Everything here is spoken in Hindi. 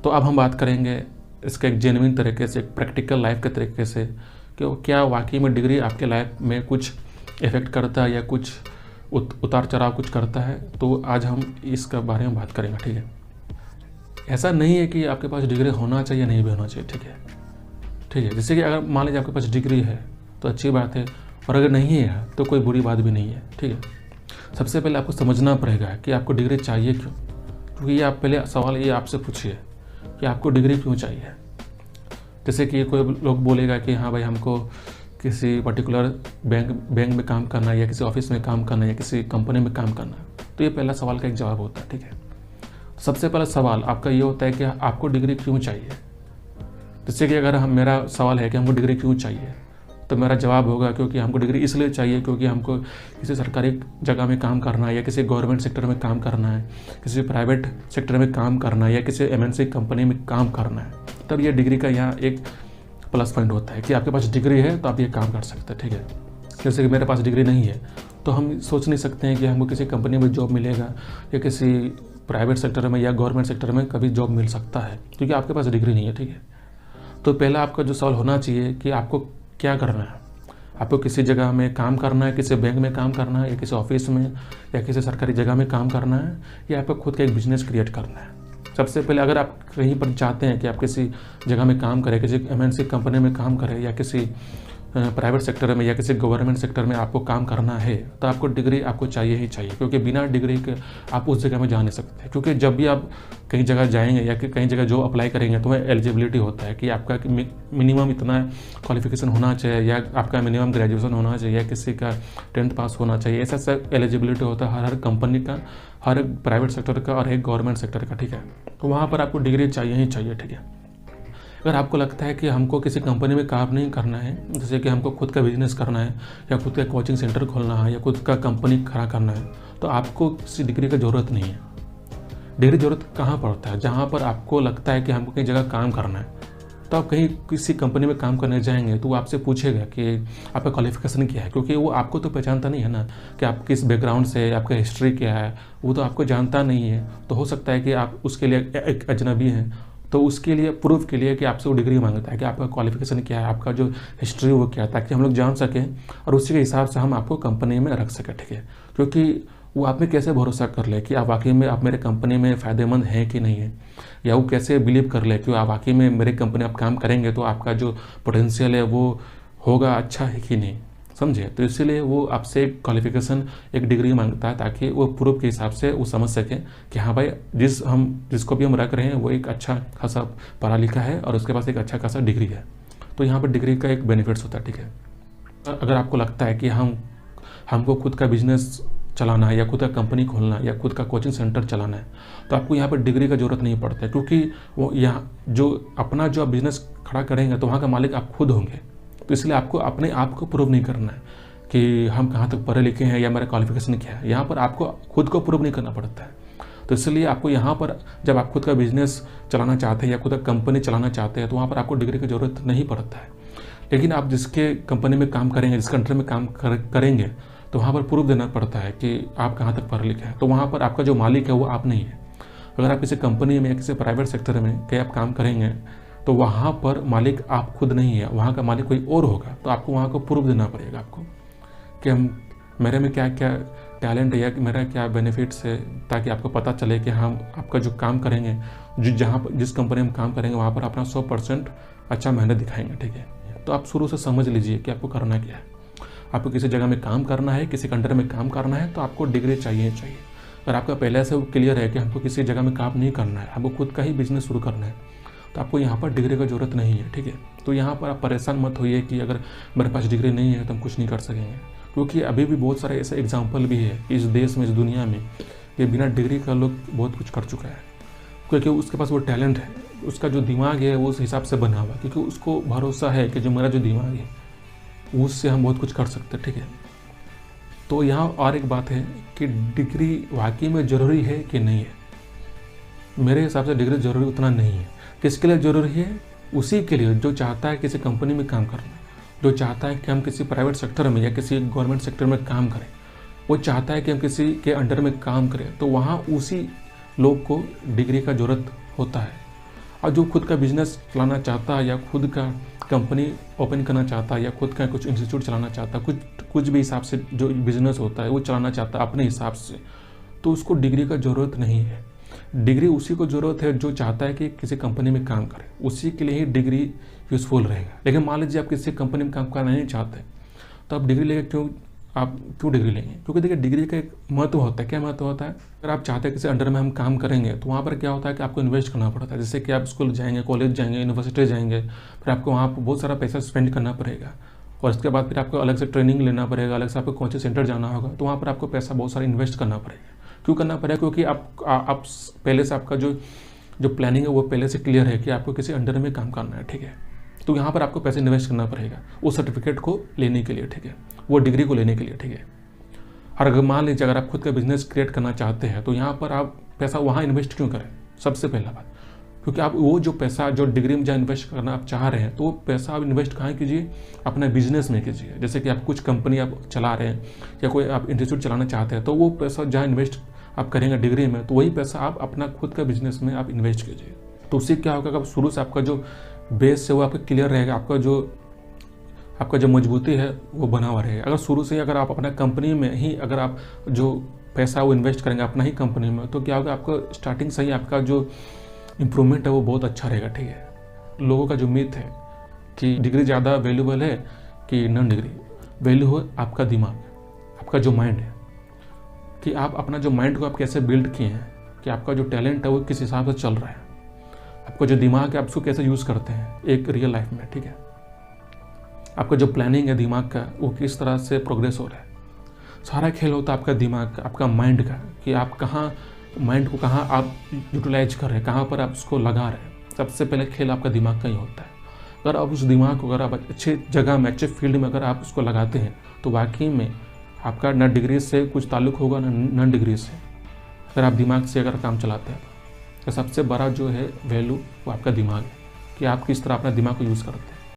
तो अब हम बात करेंगे इसका एक जेन्युइन तरीके से, एक प्रैक्टिकल लाइफ के तरीके से कि क्या वाकई में डिग्री आपके लाइफ में कुछ इफ़ेक्ट करता है या कुछ उतार चढ़ाव कुछ करता है। तो आज हम इसके बारे में बात करेंगे, ठीक है। ऐसा नहीं है कि आपके पास डिग्री होना चाहिए या नहीं भी होना चाहिए, ठीक है। जैसे कि अगर मान लीजिए आपके पास डिग्री है तो अच्छी बात है, और अगर नहीं है तो कोई बुरी बात भी नहीं है, ठीक है। सबसे पहले आपको समझना पड़ेगा कि आपको डिग्री चाहिए क्यों, क्योंकि ये आप पहले सवाल ये आपसे पूछिए कि आपको डिग्री क्यों चाहिए। जैसे कि कोई लोग बोलेगा कि हाँ भाई हमको किसी पर्टिकुलर बैंक में काम करना है या किसी ऑफिस में काम करना है या किसी कंपनी में काम करना है, तो ये पहला सवाल का एक जवाब होता है, ठीक है। सबसे पहला सवाल आपका ये होता है कि आपको डिग्री क्यों चाहिए। जैसे कि अगर मेरा सवाल है कि हमको डिग्री क्यों चाहिए, तो मेरा जवाब होगा क्योंकि हमको डिग्री इसलिए चाहिए क्योंकि हमको किसी सरकारी जगह में काम करना है या किसी गवर्नमेंट सेक्टर में काम करना है, किसी प्राइवेट सेक्टर में काम करना है या किसी MNC कंपनी में काम करना है। तब ये डिग्री का यहाँ एक प्लस पॉइंट होता है कि आपके पास डिग्री है तो आप ये काम कर सकते हैं, ठीक है। जैसे कि मेरे पास डिग्री नहीं है तो हम सोच नहीं सकते हैं कि हमको किसी कंपनी में जॉब मिलेगा या किसी प्राइवेट सेक्टर में या गवर्नमेंट सेक्टर में कभी जॉब मिल सकता है, क्योंकि आपके पास डिग्री नहीं है, ठीक है। तो पहला आपका जो सवाल होना चाहिए कि आपको क्या करना है। आपको किसी जगह में काम करना है, किसी बैंक में काम करना है या किसी ऑफिस में या किसी सरकारी जगह में काम करना है, या आपको खुद का एक बिजनेस क्रिएट करना है। सबसे पहले अगर आप कहीं पर चाहते हैं कि आप किसी जगह में काम करें, किसी MNC कंपनी में काम करें या किसी प्राइवेट सेक्टर में या किसी गवर्नमेंट सेक्टर में आपको काम करना है, तो आपको डिग्री आपको चाहिए ही चाहिए, क्योंकि बिना डिग्री के आप उस जगह में जा नहीं सकते। क्योंकि जब भी आप कहीं जगह जाएंगे या कि कहीं जगह जो अप्लाई करेंगे तो वह एलिजिबिलिटी होता है कि आपका मिनिमम इतना क्वालिफिकेशन होना चाहिए या आपका मिनिमम ग्रेजुएशन होना चाहिए या किसी का 10th पास होना चाहिए। ऐसा सब एलिजिबिलिटी होता है हर कंपनी का, हर एक प्राइवेट सेक्टर का और एक गवर्नमेंट सेक्टर का, ठीक है। तो वहाँ पर आपको डिग्री चाहिए ही चाहिए, ठीक है। अगर आपको लगता है कि हमको किसी कंपनी में काम नहीं करना है, जैसे कि हमको खुद का बिजनेस करना है या खुद का कोचिंग सेंटर खोलना है या खुद का कंपनी खड़ा करना है, तो आपको किसी डिग्री की ज़रूरत नहीं है। डिग्री ज़रूरत कहाँ पड़ता है, जहाँ पर आपको लगता है कि हमको कहीं जगह काम करना है। तो आप कहीं किसी कंपनी में काम करने जाएंगे तो वो आपसे पूछेगा कि आपका क्वालिफिकेशन क्या है, क्योंकि वो आपको तो पहचानता नहीं है ना कि आप किस बैकग्राउंड से, आपका हिस्ट्री क्या है, वो तो आपको जानता नहीं है। तो हो सकता है कि आप उसके लिए एक अजनबी हैं, तो उसके लिए प्रूफ के लिए कि आपसे वो डिग्री मांगता है कि आपका क्वालिफिकेशन क्या है, आपका जो हिस्ट्री वो क्या है, ताकि हम लोग जान सकें और उसी के हिसाब से हम आपको कंपनी में रख सकें, ठीक है। क्योंकि वो आप में कैसे भरोसा कर ले कि आप वाकई में आप मेरे कंपनी में फ़ायदेमंद हैं कि नहीं है, या वो कैसे बिलीव कर ले कि आप वाकई में मेरे कंपनी आप काम करेंगे तो आपका जो पोटेंशियल है वो होगा अच्छा है कि नहीं, समझे। तो इसीलिए वो आपसे एक क्वालिफिकेशन, एक डिग्री मांगता है, ताकि वो प्रूफ के हिसाब से वो समझ सकें कि हाँ भाई जिसको भी हम रख रहे हैं वो एक अच्छा खासा पढ़ा लिखा है और उसके पास एक अच्छा खासा डिग्री है। तो यहाँ पर डिग्री का एक बेनिफिट्स होता है, ठीक है। अगर आपको लगता है कि हमको खुद का बिजनेस चलाना है या खुद का कंपनी खोलना है या खुद का कोचिंग सेंटर चलाना है, तो आपको यहाँ पर डिग्री का ज़रूरत नहीं पड़ता है, क्योंकि वो यहाँ जो अपना जो आप बिज़नेस खड़ा करेंगे तो वहाँ का मालिक आप खुद होंगे। तो इसलिए आपको अपने आप को प्रूव नहीं करना है कि हम कहाँ तक पढ़े लिखे हैं या मेरा क्वालिफिकेशन क्या है। यहाँ पर आपको खुद को प्रूव नहीं करना पड़ता है। तो इसलिए आपको यहाँ पर जब आप खुद का बिजनेस चलाना चाहते हैं या खुद का कंपनी चलाना चाहते हैं तो वहाँ पर आपको डिग्री की ज़रूरत नहीं पड़ता है। लेकिन आप जिसके कंपनी में काम करेंगे, जिस कंट्री में काम करेंगे, तो वहाँ पर प्रूफ देना पड़ता है कि आप कहाँ तक पढ़े लिखे हैं। तो वहाँ पर आपका जो मालिक है वो आप नहीं है। अगर आप किसी कंपनी में या किसी प्राइवेट सेक्टर में कहीं आप काम करेंगे तो वहाँ पर मालिक आप खुद नहीं है, वहाँ का मालिक कोई और होगा। तो आपको वहाँ को प्रूफ देना पड़ेगा आपको कि मेरे में क्या क्या टैलेंट है या मेरा क्या बेनिफिट्स है, ताकि आपको पता चले कि हम आपका जो काम करेंगे, जिस कंपनी में काम करेंगे वहाँ पर अपना 100% अच्छा मेहनत दिखाएंगे, ठीक है। तो आप शुरू से समझ लीजिए कि आपको करना क्या है। आपको किसी जगह में काम करना है, किसी कंट्री में काम करना है, तो आपको डिग्री चाहिए चाहिए। अगर आपका पहले से क्लियर है कि हमको किसी जगह में काम नहीं करना है, हमको खुद का ही बिजनेस शुरू करना है, तो आपको यहाँ पर डिग्री की ज़रूरत नहीं है, ठीक है। तो यहाँ पर आप परेशान मत होइए कि अगर मेरे पास डिग्री नहीं है तो हम कुछ नहीं कर सकेंगे, क्योंकि अभी भी बहुत सारे ऐसे एग्जाम्पल भी है इस देश में, इस दुनिया में, कि बिना डिग्री का लोग बहुत कुछ कर चुका है, क्योंकि उसके पास वो टैलेंट है, उसका जो दिमाग है वो उस हिसाब से बना हुआ, क्योंकि उसको भरोसा है कि जो मेरा जो दिमाग है उससे हम बहुत कुछ कर सकते हैं, ठीक है। तो यहाँ और एक बात है कि डिग्री वाकई में ज़रूरी है कि नहीं है। मेरे हिसाब से डिग्री ज़रूरी उतना नहीं है। किसके लिए ज़रूरी है? उसी के लिए जो चाहता है किसी कंपनी में काम करना, जो चाहता है कि हम किसी प्राइवेट सेक्टर में या किसी गवर्नमेंट सेक्टर में काम करें, वो चाहता है कि हम किसी के अंडर में काम करें, तो वहाँ उसी लोग को डिग्री का ज़रूरत होता है। और जो खुद का बिजनेस चलाना चाहता है या खुद का कंपनी ओपन करना चाहता है या खुद का कुछ इंस्टीट्यूट चलाना चाहता है, कुछ भी हिसाब से जो बिजनेस होता है वो चलाना चाहता है अपने हिसाब से, तो उसको डिग्री का ज़रूरत नहीं है। डिग्री उसी को ज़रूरत है जो चाहता है कि किसी कंपनी में काम करे, उसी के लिए ही डिग्री यूज़फुल रहेगा। लेकिन मान लीजिए आप किसी कंपनी में काम करना नहीं चाहते, तो आप डिग्री लेके आप क्यों डिग्री लेंगे? क्योंकि देखिए डिग्री का एक महत्व होता है। क्या महत्व होता है? अगर आप चाहते हैं किसी अंडर में हम काम करेंगे तो वहाँ पर क्या होता है कि आपको इन्वेस्ट करना पड़ता है। जैसे कि आप स्कूल जाएंगे, कॉलेज जाएंगे, यूनिवर्सिटी जाएंगे, फिर आपको वहाँ पर बहुत सारा पैसा स्पेंड करना पड़ेगा और इसके बाद फिर आपको अलग से ट्रेनिंग लेना पड़ेगा, अलग से आपको कोचिंग सेंटर जाना होगा, तो वहाँ पर आपको पैसा बहुत सारा इन्वेस्ट करना पड़ेगा। क्यों करना पड़ेगा? क्योंकि आप पहले से आपका जो प्लानिंग है वो पहले से क्लियर है कि आपको किसी अंडर में काम करना है, ठीक है। तो यहाँ पर आपको पैसे इन्वेस्ट करना पड़ेगा वो सर्टिफिकेट को लेने के लिए, ठीक है, वो डिग्री को लेने के लिए, ठीक है। और अगर मान लीजिए अगर आप खुद का बिजनेस क्रिएट करना चाहते हैं तो यहाँ पर आप पैसा वहाँ इन्वेस्ट क्यों करें? सबसे पहला बात, क्योंकि आप वो जो पैसा जो डिग्री में जहाँ इन्वेस्ट करना आप चाह रहे हैं, तो वो पैसा आप इन्वेस्ट कहाँ कीजिए? अपना बिजनेस में कीजिए। जैसे कि आप कुछ कंपनी आप चला रहे हैं या कोई आप इंस्टीट्यूट चलाना चाहते हैं, तो वो पैसा जहाँ इन्वेस्ट आप करेंगे डिग्री में, तो वही पैसा आप अपना खुद का बिजनेस में आप इन्वेस्ट कीजिए। तो उससे क्या होगा? शुरू से आपका जो बेस है वो आपका क्लियर रहेगा, आपका जो मजबूती है वो बना हुआ रहेगा। अगर शुरू से अगर आप अपना कंपनी में ही अगर आप जो पैसा वो इन्वेस्ट करेंगे अपना ही कंपनी में, तो क्या होगा? आपको स्टार्टिंग से ही आपका जो इम्प्रूवमेंट है वो बहुत अच्छा रहेगा, ठीक है। लोगों का जो मिथ है कि डिग्री ज़्यादा वैल्यूबल है कि नॉन डिग्री, वैल्यू है आपका दिमाग, आपका जो माइंड है, कि आप अपना जो माइंड को आप कैसे बिल्ड किए हैं, कि आपका जो टैलेंट है वो किस हिसाब से चल रहा है, आपका जो दिमाग है आप उसको कैसे यूज़ करते हैं एक रियल लाइफ में, ठीक है। आपका जो प्लानिंग है दिमाग का वो किस तरह से प्रोग्रेस हो रहा है। सारा खेल होता है आपका दिमाग का, आपका माइंड का, कि आप कहाँ माइंड को कहाँ आप यूटिलाइज कर रहे हैं, कहाँ पर आप उसको लगा रहे हैं। सबसे पहले खेल आपका दिमाग का ही होता है। अगर आप उस दिमाग को अगर आप अच्छे जगह में अच्छे फील्ड में अगर आप उसको लगाते हैं तो वाकई में आपका न डिग्री से कुछ ताल्लुक होगा न नॉन डिग्री से। अगर आप दिमाग से अगर काम चलाते हैं तो सबसे बड़ा जो है वैल्यू वो आपका दिमाग है, कि आप किस तरह अपना दिमाग को यूज़ करते हैं।